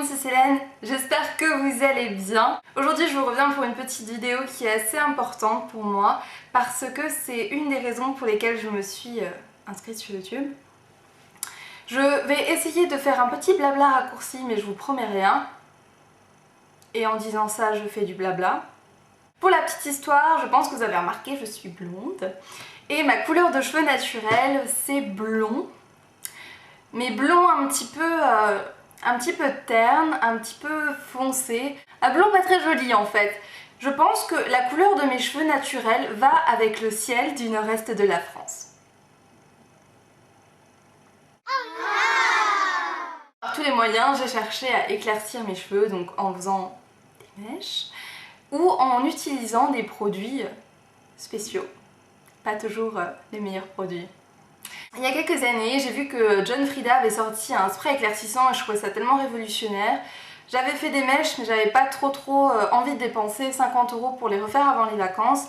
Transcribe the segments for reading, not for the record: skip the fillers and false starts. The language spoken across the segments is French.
monde, c'est Célène, j'espère que vous allez bien. Aujourd'hui je vous reviens pour une petite vidéo qui est assez importante pour moi parce que c'est une des raisons pour lesquelles je me suis inscrite sur YouTube. Je vais essayer de faire un petit blabla raccourci mais je vous promets rien. Et en disant ça je fais du blabla. Pour la petite histoire, je pense que vous avez remarqué, je suis blonde. Et ma couleur de cheveux naturelle c'est blond. Mais blond un petit peu terne, un petit peu foncé. Un blond pas très joli en fait. Je pense que la couleur de mes cheveux naturels va avec le ciel du nord-est de la France. Par tous les moyens, j'ai cherché à éclaircir mes cheveux, donc en faisant des mèches ou en utilisant des produits spéciaux. Pas toujours les meilleurs produits. Il y a quelques années, j'ai vu que John Frieda avait sorti un spray éclaircissant et je trouvais ça tellement révolutionnaire. J'avais fait des mèches mais j'avais pas trop envie de dépenser 50 € pour les refaire avant les vacances.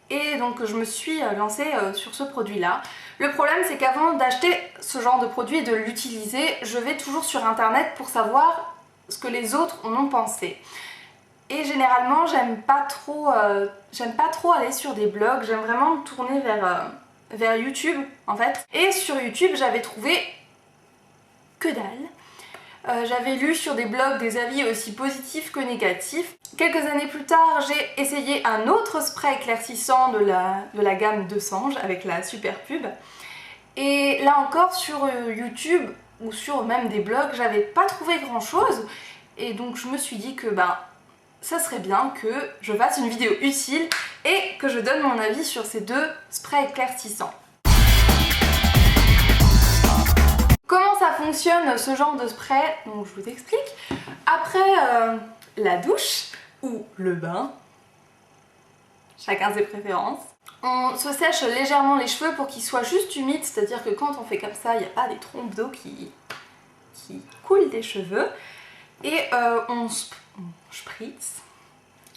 Et donc je me suis lancée sur ce produit là. Le problème c'est qu'avant d'acheter ce genre de produit et de l'utiliser, je vais toujours sur internet pour savoir ce que les autres en ont pensé. Et généralement j'aime pas trop aller sur des blogs, j'aime vraiment me tourner vers YouTube en fait. Et sur YouTube j'avais trouvé que dalle. J'avais lu sur des blogs des avis aussi positifs que négatifs. Quelques années plus tard j'ai essayé un autre spray éclaircissant de la gamme de Sange avec la super pub. Et là encore sur YouTube ou sur même des blogs j'avais pas trouvé grand chose. Et donc je me suis dit que ça serait bien que je fasse une vidéo utile et que je donne mon avis sur ces deux sprays éclaircissants. Comment ça fonctionne ce genre de spray? Donc je vous explique. Après la douche ou le bain, chacun ses préférences, on se sèche légèrement les cheveux pour qu'ils soient juste humides, c'est-à-dire que quand on fait comme ça, il n'y a pas des trompes d'eau qui coulent des cheveux. Et on spritz,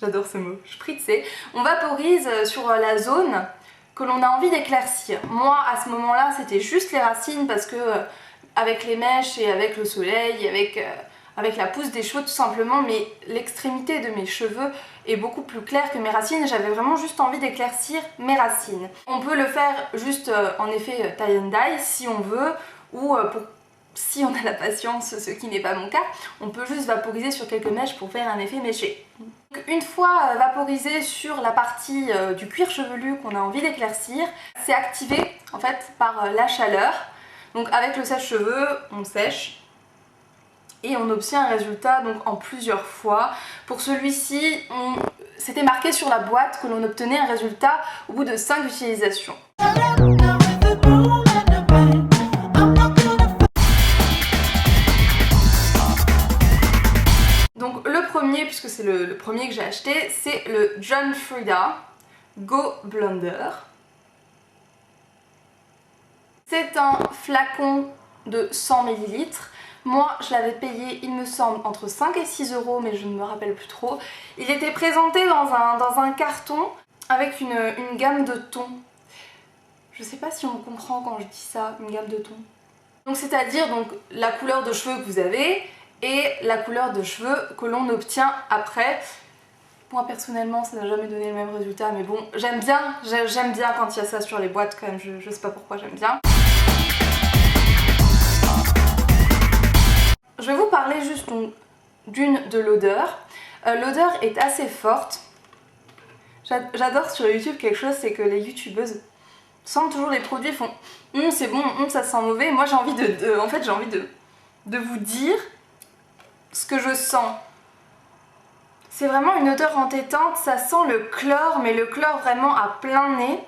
j'adore ce mot, spritzer, on vaporise sur la zone que l'on a envie d'éclaircir. Moi à ce moment là c'était juste les racines parce que avec les mèches et avec le soleil, avec la pousse des cheveux tout simplement, mais l'extrémité de mes cheveux est beaucoup plus claire que mes racines et j'avais vraiment juste envie d'éclaircir mes racines. On peut le faire juste en effet tie and dye si on veut, ou si on a la patience, ce qui n'est pas mon cas, on peut juste vaporiser sur quelques mèches pour faire un effet méché. Donc, une fois vaporisé sur la partie du cuir chevelu qu'on a envie d'éclaircir, c'est activé en fait par la chaleur. Donc avec le sèche-cheveux, on sèche et on obtient un résultat donc en plusieurs fois. Pour celui-ci, c'était marqué sur la boîte que l'on obtenait un résultat au bout de 5 utilisations. Donc le premier, puisque c'est le premier que j'ai acheté, c'est le John Frieda Go Blonder. C'est un flacon de 100 ml. Moi je l'avais payé il me semble entre 5 et 6 € mais je ne me rappelle plus trop. Il était présenté dans un carton avec une gamme de tons. Je sais pas si on comprend quand je dis ça, une gamme de tons. Donc c'est-à-dire la couleur de cheveux que vous avez et la couleur de cheveux que l'on obtient après. Moi personnellement ça n'a jamais donné le même résultat mais bon j'aime bien quand il y a ça sur les boîtes quand même, je sais pas pourquoi j'aime bien. Je vais vous parler juste de l'odeur. L'odeur est assez forte. J'adore sur YouTube quelque chose, c'est que les youtubeuses sentent toujours les produits, font c'est bon, ça sent mauvais. Moi j'ai envie de vous dire ce que je sens. C'est vraiment une odeur entêtante, ça sent le chlore, mais le chlore vraiment à plein nez.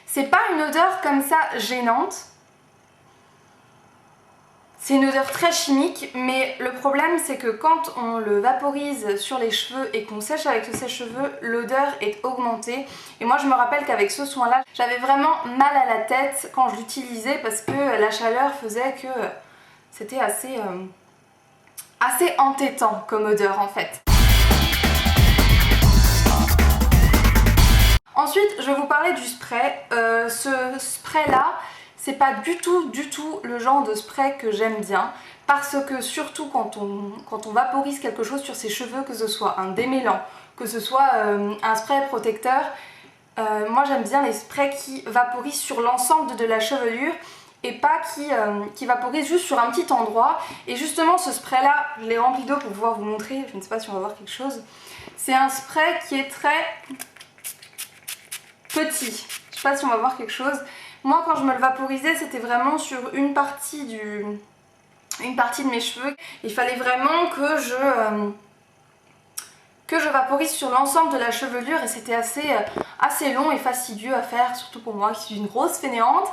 C'est pas une odeur comme ça gênante. C'est une odeur très chimique, mais le problème c'est que quand on le vaporise sur les cheveux et qu'on sèche avec le sèche-cheveux, l'odeur est augmentée. Et moi je me rappelle qu'avec ce soin-là, j'avais vraiment mal à la tête quand je l'utilisais parce que la chaleur faisait que c'était assez entêtant comme odeur en fait. Ensuite, je vais vous parler du spray. Ce spray là, c'est pas du tout le genre de spray que j'aime bien parce que surtout quand on vaporise quelque chose sur ses cheveux, que ce soit un démêlant, que ce soit un spray protecteur, moi j'aime bien les sprays qui vaporisent sur l'ensemble de la chevelure et pas qui vaporisent juste sur un petit endroit. Et justement ce spray là, je l'ai rempli d'eau pour pouvoir vous montrer, je ne sais pas si on va voir quelque chose. C'est un spray qui est très petit, je sais pas si on va voir quelque chose. Moi quand je me le vaporisais c'était vraiment sur une partie de mes cheveux. Il fallait vraiment que je vaporise sur l'ensemble de la chevelure et c'était assez long et fastidieux à faire, surtout pour moi qui suis une grosse fainéante.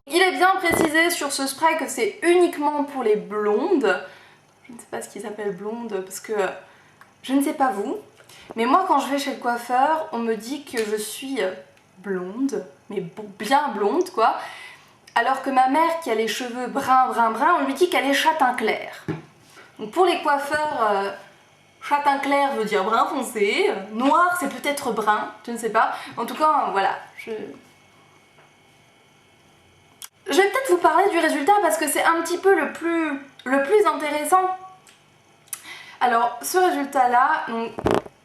Il est bien précisé sur ce spray que c'est uniquement pour les blondes. Je ne sais pas ce qu'ils appellent blondes parce que je ne sais pas vous. Mais moi quand je vais chez le coiffeur, on me dit que je suis blonde, mais bien blonde quoi. Alors que ma mère qui a les cheveux brun, on lui dit qu'elle est châtain clair. Donc pour les coiffeurs, châtain clair veut dire brun foncé, noir c'est peut-être brun, je ne sais pas. En tout cas, voilà. Je vais peut-être vous parler du résultat parce que c'est un petit peu le plus intéressant. Alors ce résultat là, donc,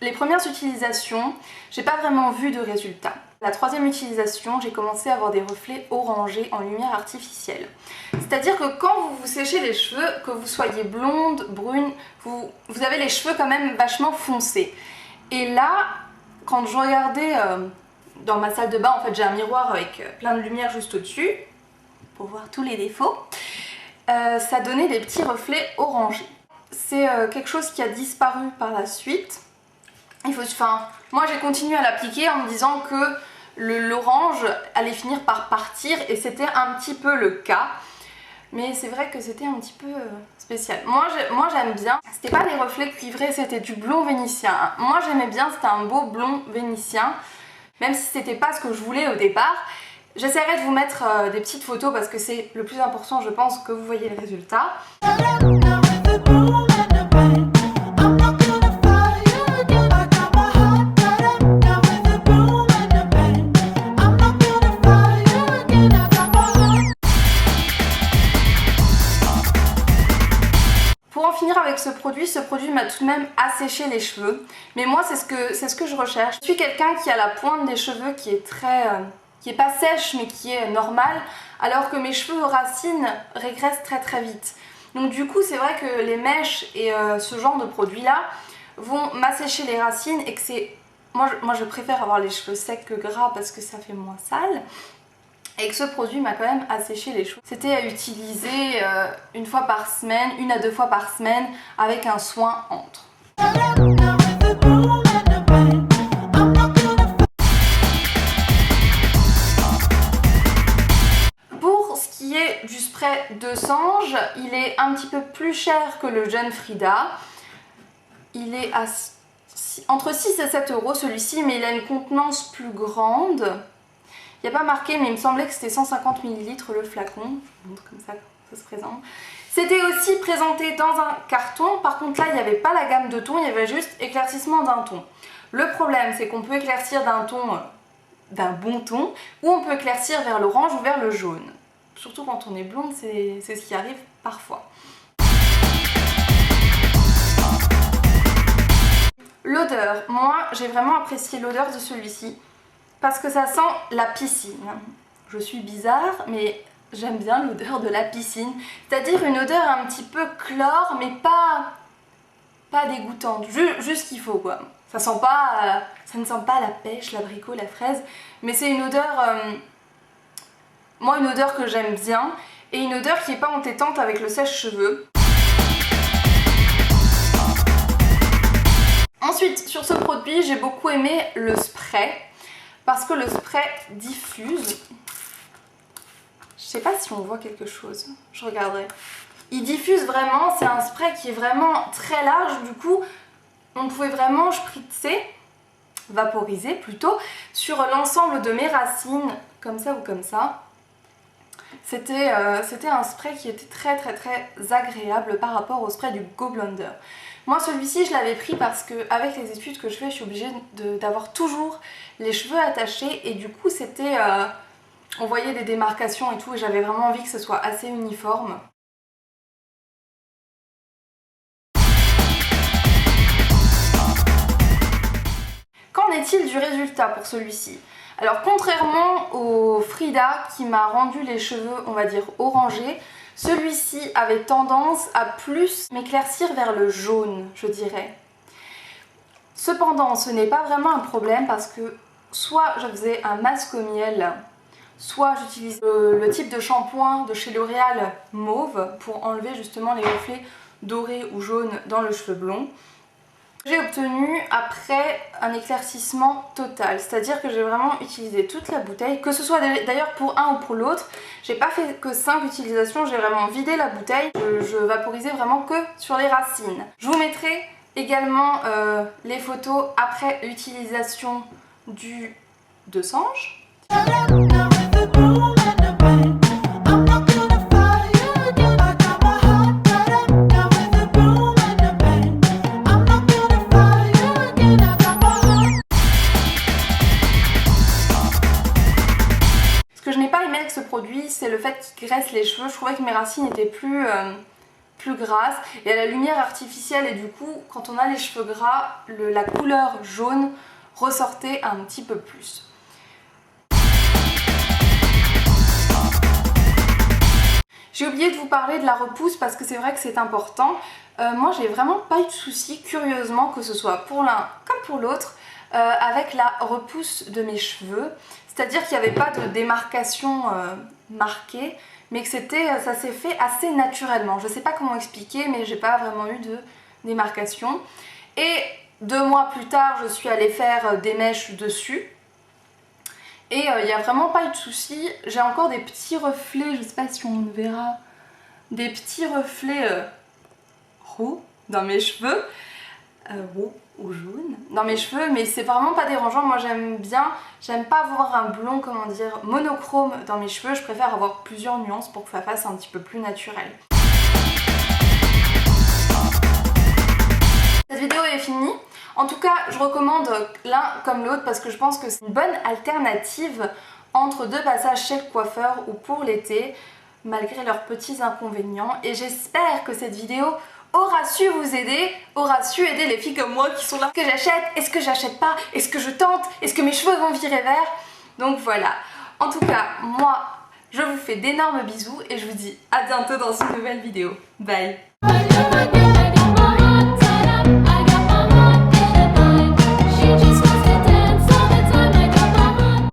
les premières utilisations, j'ai pas vraiment vu de résultat. La troisième utilisation, j'ai commencé à avoir des reflets orangés en lumière artificielle. C'est-à-dire que quand vous vous séchez les cheveux, que vous soyez blonde, brune, vous avez les cheveux quand même vachement foncés. Et là, quand je regardais dans ma salle de bain, en fait j'ai un miroir avec plein de lumière juste au-dessus, pour voir tous les défauts, ça donnait des petits reflets orangés. C'est quelque chose qui a disparu par la suite. Moi j'ai continué à l'appliquer en me disant que l'orange allait finir par partir et c'était un petit peu le cas. Mais c'est vrai que c'était un petit peu spécial. Moi j'aime bien, c'était pas des reflets cuivrés, c'était du blond vénitien. Moi j'aimais bien, c'était un beau blond vénitien, même si c'était pas ce que je voulais au départ. J'essaierai de vous mettre des petites photos parce que c'est le plus important, je pense, que vous voyez le résultat. Pour en finir avec ce produit m'a tout de même asséché les cheveux. Mais moi c'est ce que je recherche. Je suis quelqu'un qui a la pointe des cheveux qui est qui est pas sèche mais qui est normale, alors que mes cheveux aux racines régressent très vite. Donc du coup c'est vrai que les mèches et ce genre de produits là vont m'assécher les racines et que c'est... Moi je préfère avoir les cheveux secs que gras parce que ça fait moins sale. Et que ce produit m'a quand même asséché les cheveux. C'était à utiliser une fois par semaine, 1 à 2 fois par semaine avec un soin entre. Pour ce qui est du spray de Sange, il est un petit peu plus cher que le jeune Frida. Il est à entre 6 et 7 € celui-ci, mais il a une contenance plus grande. Il n'y a pas marqué, mais il me semblait que c'était 150 ml le flacon. Je vous montre comme ça se présente. C'était aussi présenté dans un carton. Par contre là, il n'y avait pas la gamme de tons, il y avait juste éclaircissement d'un ton. Le problème, c'est qu'on peut éclaircir d'un bon ton, ou on peut éclaircir vers l'orange ou vers le jaune. Surtout quand on est blonde, c'est ce qui arrive parfois. L'odeur, moi j'ai vraiment apprécié l'odeur de celui-ci. Parce que ça sent la piscine. Je suis bizarre, mais j'aime bien l'odeur de la piscine. C'est-à-dire une odeur un petit peu chlore, mais pas dégoûtante. Juste ce qu'il faut, quoi. Ça ne sent pas la pêche, l'abricot, la fraise. Mais c'est une odeur... moi, une odeur que j'aime bien. Et une odeur qui n'est pas entêtante avec le sèche-cheveux. Ensuite, sur ce produit, j'ai beaucoup aimé le spray. Parce que le spray diffuse. Je sais pas si on voit quelque chose. Je regarderai. Il diffuse vraiment. C'est un spray qui est vraiment très large. Du coup, on pouvait vraiment spritzer, vaporiser plutôt, sur l'ensemble de mes racines. Comme ça ou comme ça. C'était un spray qui était très agréable par rapport au spray du Go Blonder. Moi celui-ci je l'avais pris parce que avec les études que je fais, je suis obligée d'avoir toujours les cheveux attachés et du coup c'était... on voyait des démarcations et tout et j'avais vraiment envie que ce soit assez uniforme. Qu'en est-il du résultat pour celui-ci? Alors contrairement au Frida qui m'a rendu les cheveux on va dire orangés, celui-ci avait tendance à plus m'éclaircir vers le jaune, je dirais. Cependant ce n'est pas vraiment un problème parce que soit je faisais un masque au miel, soit j'utilise le type de shampoing de chez L'Oréal mauve pour enlever justement les reflets dorés ou jaunes dans le cheveu blond. J'ai obtenu après un éclaircissement total, c'est-à-dire que j'ai vraiment utilisé toute la bouteille, que ce soit d'ailleurs pour un ou pour l'autre. J'ai pas fait que 5 utilisations, j'ai vraiment vidé la bouteille, je vaporisais vraiment que sur les racines. Je vous mettrai également les photos après l'utilisation du de Sange. Ce produit, c'est le fait qu'il graisse les cheveux. Je trouvais que mes racines étaient plus grasses et à la lumière artificielle et du coup quand on a les cheveux gras, la couleur jaune ressortait un petit peu plus. J'ai oublié de vous parler de la repousse parce que c'est vrai que c'est important. Moi j'ai vraiment pas eu de soucis, curieusement, que ce soit pour l'un comme pour l'autre, avec la repousse de mes cheveux. C'est-à-dire qu'il n'y avait pas de démarcation marquée, mais que ça s'est fait assez naturellement. Je ne sais pas comment expliquer, mais j'ai pas vraiment eu de démarcation. Et 2 mois plus tard, je suis allée faire des mèches dessus. Et il n'y a vraiment pas eu de soucis. J'ai encore des petits reflets, je ne sais pas si on le verra, des petits reflets roux dans mes cheveux. Roux ou jaune dans mes cheveux, mais c'est vraiment pas dérangeant. Moi j'aime pas avoir un blond, comment dire, monochrome dans mes cheveux. Je préfère avoir plusieurs nuances pour que ça fasse un petit peu plus naturel. Cette vidéo est finie. En tout cas, je recommande l'un comme l'autre parce que je pense que c'est une bonne alternative entre 2 passages chez le coiffeur ou pour l'été, malgré leurs petits inconvénients. Et j'espère que cette vidéo aura su vous aider, aura su aider les filles comme moi qui sont là. Est-ce que j'achète? Est-ce que j'achète pas? Est-ce que je tente? Est-ce que mes cheveux vont virer vert? Donc voilà. En tout cas, moi, je vous fais d'énormes bisous et je vous dis à bientôt dans une nouvelle vidéo. Bye!